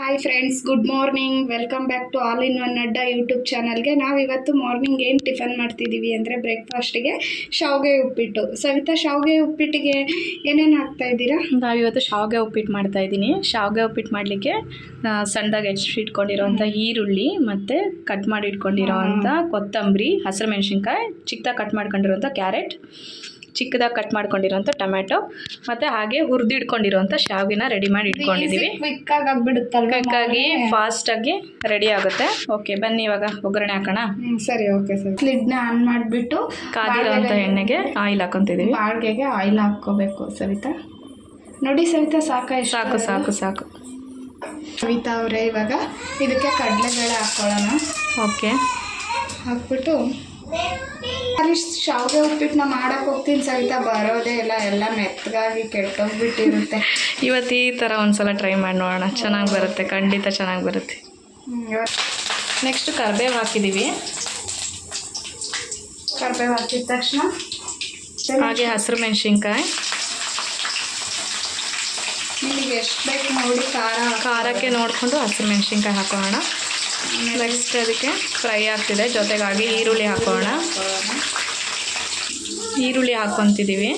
Hi friends, good morning. Welcome back to all in one Adda YouTube ಚಾನಲ್ಗೆ. ನಾವು ಇವತ್ತು morning ಏನು ಟಿಫನ್ ಮಾಡ್ತಿದ್ದೀವಿ ಅಂದರೆ ಬ್ರೇಕ್ಫಾಸ್ಟಿಗೆ ಶಾವಿಗೆ ಉಪ್ಪಿಟ್ಟು. ಸವಿತಾ, ಶಾವಿಗೆ ಉಪ್ಪಿಟ್ಟಿಗೆ ಏನೇನು ಹಾಕ್ತಾ ಇದ್ದೀರಾ? ನಾವಿವತ್ತು ಶಾವಿಗೆ ಉಪ್ಪಿಟ್ಟು ಮಾಡ್ತಾ ಇದ್ದೀನಿ. ಶಾವಿಗೆ ಉಪ್ಪಿಟ್ಟು ಮಾಡಲಿಕ್ಕೆ ಸಣ್ಣದಾಗಿ ಹೆಚ್ಚಿಟ್ಕೊಂಡಿರೋವಂಥ ಈರುಳ್ಳಿ ಮತ್ತು ಕಟ್ ಮಾಡಿ ಇಟ್ಕೊಂಡಿರೋವಂಥ ಕೊತ್ತಂಬರಿ, ಹಸಿರು ಮೆಣಸಿನ್ಕಾಯಿ, ಚಿಕ್ಕದಾಗಿ ಕಟ್ ಮಾಡ್ಕೊಂಡಿರೋವಂಥ ಕ್ಯಾರೆಟ್, ಚಿಕ್ಕದಾಗಿ ಕಟ್ ಮಾಡ್ಕೊಂಡಿರೋಂಥ ಟೊಮ್ಯಾಟೊ ಮತ್ತು ಹಾಗೆ ಹುರಿದಿಟ್ಕೊಂಡಿರೋಂಥ ಶಾವಿಗೆನ ರೆಡಿ ಮಾಡಿ ಇಟ್ಕೊಂಡಿದ್ದೀವಿ. ಕ್ವಿಕ್ಕಾಗಿ ಫಾಸ್ಟಾಗಿ ರೆಡಿ ಆಗುತ್ತೆ. ಓಕೆ, ಬನ್ನಿ ಇವಾಗ ಒಗ್ಗರಣೆ ಹಾಕೋಣ. ಸರಿ, ಓಕೆ ಸರ್. ಲಿಡ್ನ ಆನ್ ಮಾಡಿಬಿಟ್ಟು ಕಾದಿರೋಂಥ ಎಣ್ಣೆಗೆ ಆಯಿಲ್ ಹಾಕೊತಿದ್ದೀವಿ. ಬಾಳ್ಗೆಗೆ ಆಯಿಲ್ ಹಾಕ್ಕೋಬೇಕು ಸವಿತಾ. ನೋಡಿ ಸವಿತಾ, ಸಾಕು ಸಾಕು ಸಾಕು ಸವಿತಾ ಅವರೇ, ಇವಾಗ ಇದಕ್ಕೆ ಕಡಲೆಬೇಳೆ ಹಾಕ್ಕೊಳ್ಳೋಣ. ಓಕೆ, ಹಾಕ್ಬಿಟ್ಟು ಅಲ್ಲಿ ಶಾವಿಗೆ ಉಪ್ಪಿಟ್ಟನ್ನ ಮಾಡಕ್ಕೆ ಹೋಗ್ತೀನಿ ಸವಿತಾ, ಬರೋದೇ ಇಲ್ಲ, ಎಲ್ಲ ಮೆತ್ತಗಾಗಿ ಕೆಟ್ಟೋಗ್ಬಿಟ್ಟಿರುತ್ತೆ. ಇವತ್ತು ಈ ಥರ ಒಂದ್ಸಲ ಟ್ರೈ ಮಾಡಿ ನೋಡೋಣ, ಚೆನ್ನಾಗಿ ಬರುತ್ತೆ, ಖಂಡಿತ ಚೆನ್ನಾಗಿ ಬರುತ್ತೆ. ನೆಕ್ಸ್ಟ್ ಕರಿಬೇವು ಹಾಕಿದ್ದೀವಿ. ಕರಿಬೇವು ಹಾಕಿದ ತಕ್ಷಣ ಹಾಗೆ ಹಸಿರು ಮೆಣಸಿನ್ಕಾಯಿ, ನಿಮಗೆ ಎಷ್ಟು ಬೇಕು ನೋಡಿ ಖಾರಕ್ಕೆ ನೋಡಿಕೊಂಡು ಹಸಿರು ಮೆಣಸಿನ್ಕಾಯಿ ಹಾಕೋಣ. ನೆಕ್ಸ್ಟ್ ಅದಕ್ಕೆ ಫ್ರೈ ಆಗ್ತಿದೆ, ಜೊತೆಗಾಗಿ ಈರುಳ್ಳಿ ಹಾಕೋಣ. ಈರುಳ್ಳಿ ಹಾಕ್ಕೊತಿದ್ದೀವಿ.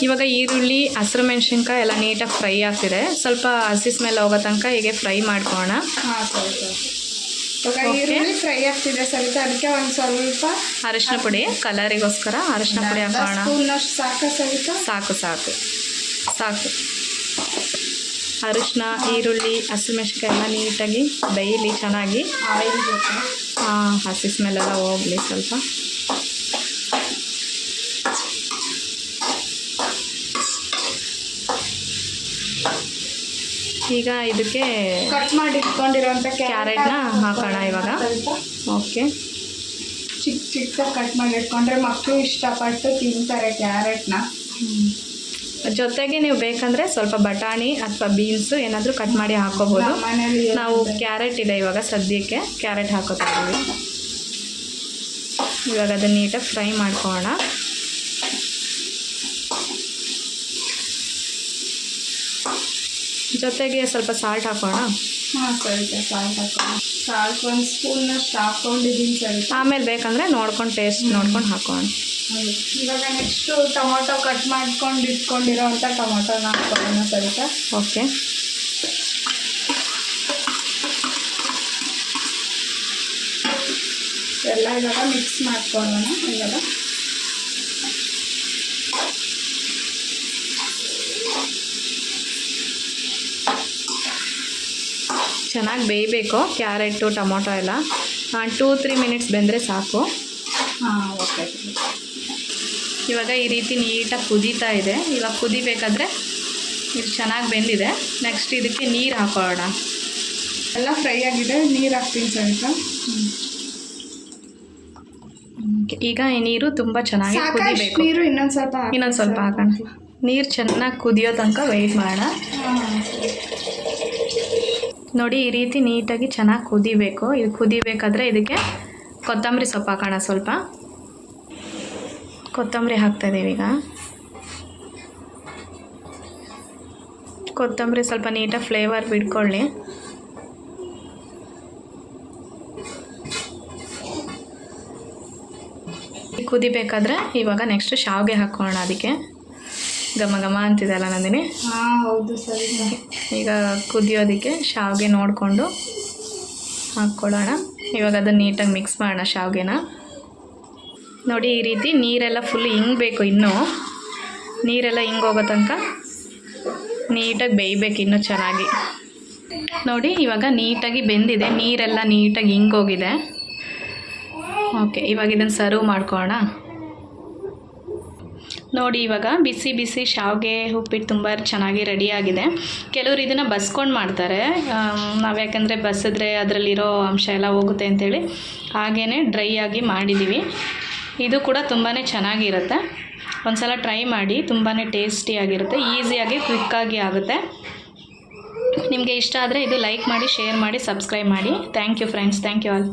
ಇವಾಗ ಈರುಳ್ಳಿ, ಹಸಿರು ಮೆಣಸಿನ್ಕಾಯಿ ಎಲ್ಲ ನೀಟಾಗಿ ಫ್ರೈ ಆಗ್ತಿದೆ. ಸ್ವಲ್ಪ ಹಸಿ ಸ್ಮೆಲ್ ಹೋಗೋ ತನಕ ಹೀಗೆ ಫ್ರೈ ಮಾಡ್ಕೊಳ್ಳೋಣ. ಈರುಳ್ಳಿ ಫ್ರೈ ಆಗ್ತಿದೆ ಸವಿತಾ, ಅದಕ್ಕೆ ಒಂದು ಸ್ವಲ್ಪ ಅರಿಶಿನ ಪುಡಿ, ಕಲರಿಗೋಸ್ಕರ ಅರಿಶಿನ ಪುಡಿ ಹಾಕೋಣ. ಸಾಕು ಸಾಕು ಸಾಕು. ಅರಿಶಿನ, ಈರುಳ್ಳಿ, ಹಸಿಮೆಣಸಿನ್ಕಾಯಿ ಎಲ್ಲ ನೀಟಾಗಿ ಬೇಯಲಿ ಚೆನ್ನಾಗಿ. ಆಯಿಲ್ ಜೊತೆ ಹಸಿ ಸ್ಮೆಲ್ಲೆಲ್ಲ ಹೋಗಲಿ ಸ್ವಲ್ಪ. ಈಗ ಇದಕ್ಕೆ ಕಟ್ ಮಾಡಿ ಇಟ್ಕೊಂಡಿರೋಂಥ ಕ್ಯಾರೆಟ್ನ ಹಾಕೋಣ ಇವಾಗ. ಓಕೆ, ಚಿಕ್ಕದಾಗಿ ಕಟ್ ಮಾಡಿ ಇಟ್ಕೊಂಡ್ರೆ ಮಕ್ಕಳು ಇಷ್ಟಪಟ್ಟು ತಿಂತಾರೆ ಕ್ಯಾರೆಟ್ನ. ಜೊತೆಗೆ ನೀವು ಬೇಕಂದರೆ ಸ್ವಲ್ಪ ಬಟಾಣಿ ಅಥವಾ ಬೀನ್ಸು ಏನಾದರೂ ಕಟ್ ಮಾಡಿ ಹಾಕೋಬೋದು. ನಾವು ಕ್ಯಾರೆಟ್ ಇದೆ ಇವಾಗ ಸದ್ಯಕ್ಕೆ, ಕ್ಯಾರೆಟ್ ಹಾಕೋತಾ ಇದ್ದೀವಿ. ಇವಾಗ ಅದನ್ನು ನೀಟಾಗಿ ಫ್ರೈ ಮಾಡ್ಕೊಳ್ಳೋಣ. ಜೊತೆಗೆ ಸ್ವಲ್ಪ ಸಾಲ್ಟ್ ಹಾಕೋಣ. ಹಾಂ ಸರಿತಾ, ಸಾಲ್ಟ್ ಹಾಕೋಣ. ಸಾಲ್ಟ್ ಒಂದು ಸ್ಪೂನ್ನಷ್ಟು ಹಾಕ್ಕೊಂಡಿದ್ದೀನಿ ಸರಿ. ಆಮೇಲೆ ಬೇಕಂದರೆ ನೋಡ್ಕೊಂಡು ಟೇಸ್ಟ್ ನೋಡ್ಕೊಂಡು ಹಾಕೋಣ. ಇವಾಗ ನೆಕ್ಸ್ಟು ಟೊಮೊಟೊ ಕಟ್ ಮಾಡ್ಕೊಂಡು ಇಟ್ಕೊಂಡಿರೋವಂಥ ಟೊಮೊಟೊನ ಹಾಕ್ಕೊಳ್ಳೋಣ ಸರಿತಾ. ಓಕೆ, ಎಲ್ಲ ಇವಾಗ ಮಿಕ್ಸ್ ಮಾಡ್ಕೊಳ್ಳೋಣ. ಇವಾಗ ಚೆನ್ನಾಗಿ ಬೇಯಬೇಕು ಕ್ಯಾರೆಟು ಟೊಮೊಟೊ ಎಲ್ಲ. 2-3 ಮಿನಿಟ್ಸ್ ಬೆಂದರೆ ಸಾಕು. ಹಾಂ, ಓಕೆ. ಇವಾಗ ಈ ರೀತಿ ನೀಟಾಗಿ ಕುದೀತಾ ಇದೆ. ಇವಾಗ ಕುದಿಬೇಕಾದ್ರೆ ಇದು ಚೆನ್ನಾಗಿ ಬೆಂದಿದೆ. ನೆಕ್ಸ್ಟ್ ಇದಕ್ಕೆ ನೀರು ಹಾಕೊಳ್ಳೋಣ. ಎಲ್ಲ ಫ್ರೈ ಆಗಿದೆ, ನೀರು ಹಾಕ್ತೀನಿ ಸರಿತಾ. ಈಗ ಈ ನೀರು ತುಂಬ ಚೆನ್ನಾಗಿ ಕುದಿಬೇಕು. ನೀರು ಇನ್ನೊಂದು ಸ್ವಲ್ಪ ಹಾಕೋಣ. ನೀರು ಚೆನ್ನಾಗಿ ಕುದಿಯೋ ತನಕ ವೆಯ್ಟ್ ಮಾಡೋಣ. ನೋಡಿ, ಈ ರೀತಿ ನೀಟಾಗಿ ಚೆನ್ನಾಗಿ ಕುದಿಬೇಕು. ಇದು ಕುದಿಬೇಕಾದ್ರೆ ಇದಕ್ಕೆ ಕೊತ್ತಂಬರಿ ಸೊಪ್ಪು ಹಾಕೋಣ. ಸ್ವಲ್ಪ ಕೊತ್ತಂಬರಿ ಹಾಕ್ತಾಯಿದ್ದೀವಿ. ಈಗ ಕೊತ್ತಂಬರಿ ಸ್ವಲ್ಪ ನೀಟಾಗಿ ಫ್ಲೇವರ್ ಬಿಟ್ಕೊಳ್ಳಿ. ಕುದಿಬೇಕಾದ್ರೆ ಇವಾಗ ನೆಕ್ಸ್ಟ್ ಶಾವಿಗೆ ಹಾಕೋಣ. ಅದಕ್ಕೆ ಘಮ ಘಮ ಅಂತಿದೆಲ್ಲ ನಂದಿನಿ. ಹಾಂ, ಹೌದು ಸರಿ. ಈಗ ಕುದಿಯೋದಕ್ಕೆ ಶಾವಿಗೆ ನೋಡಿಕೊಂಡು ಹಾಕ್ಕೊಳ್ಳೋಣ. ಇವಾಗ ಅದನ್ನು ನೀಟಾಗಿ ಮಿಕ್ಸ್ ಮಾಡೋಣ ಶಾವಿಗೆನ. ನೋಡಿ, ಈ ರೀತಿ ನೀರೆಲ್ಲ ಫುಲ್ ಹಿಂಗಬೇಕು. ಇನ್ನೂ ನೀರೆಲ್ಲ ಹಿಂಗೋಗೋ ತನಕ ನೀಟಾಗಿ ಬೇಯಬೇಕು ಇನ್ನೂ ಚೆನ್ನಾಗಿ. ನೋಡಿ, ಇವಾಗ ನೀಟಾಗಿ ಬೆಂದಿದೆ, ನೀರೆಲ್ಲ ನೀಟಾಗಿ ಹಿಂಗೋಗಿದೆ. ಓಕೆ, ಇವಾಗ ಇದನ್ನು ಸರ್ವ್ ಮಾಡ್ಕೊಳ್ಳೋಣ. ನೋಡಿ, ಇವಾಗ ಬಿಸಿ ಬಿಸಿ ಶಾವಿಗೆ ಉಪ್ಪಿಟ್ಟು ತುಂಬ ಚೆನ್ನಾಗಿ ರೆಡಿಯಾಗಿದೆ. ಕೆಲವರು ಇದನ್ನು ಬಸ್ಕೊಂಡು ಮಾಡ್ತಾರೆ. ನಾವು ಯಾಕಂದರೆ ಬಸಿದ್ರೆ ಅದರಲ್ಲಿರೋ ಅಂಶ ಎಲ್ಲ ಹೋಗುತ್ತೆ ಅಂಥೇಳಿ ಹಾಗೇ ಡ್ರೈ ಆಗಿ ಮಾಡಿದ್ದೀವಿ. ಇದು ಕೂಡ ತುಂಬಾ ಚೆನ್ನಾಗಿರುತ್ತೆ. ಒಂದು ಸಲ ಟ್ರೈ ಮಾಡಿ, ತುಂಬಾ ಟೇಸ್ಟಿಯಾಗಿರುತ್ತೆ, ಈಸಿಯಾಗಿ ಕ್ವಿಕ್ಕಾಗಿ ಆಗುತ್ತೆ. ನಿಮಗೆ ಇಷ್ಟ ಆದರೆ ಇದು ಲೈಕ್ ಮಾಡಿ, ಶೇರ್ ಮಾಡಿ, ಸಬ್ಸ್ಕ್ರೈಬ್ ಮಾಡಿ. Thank you friends, thank you all.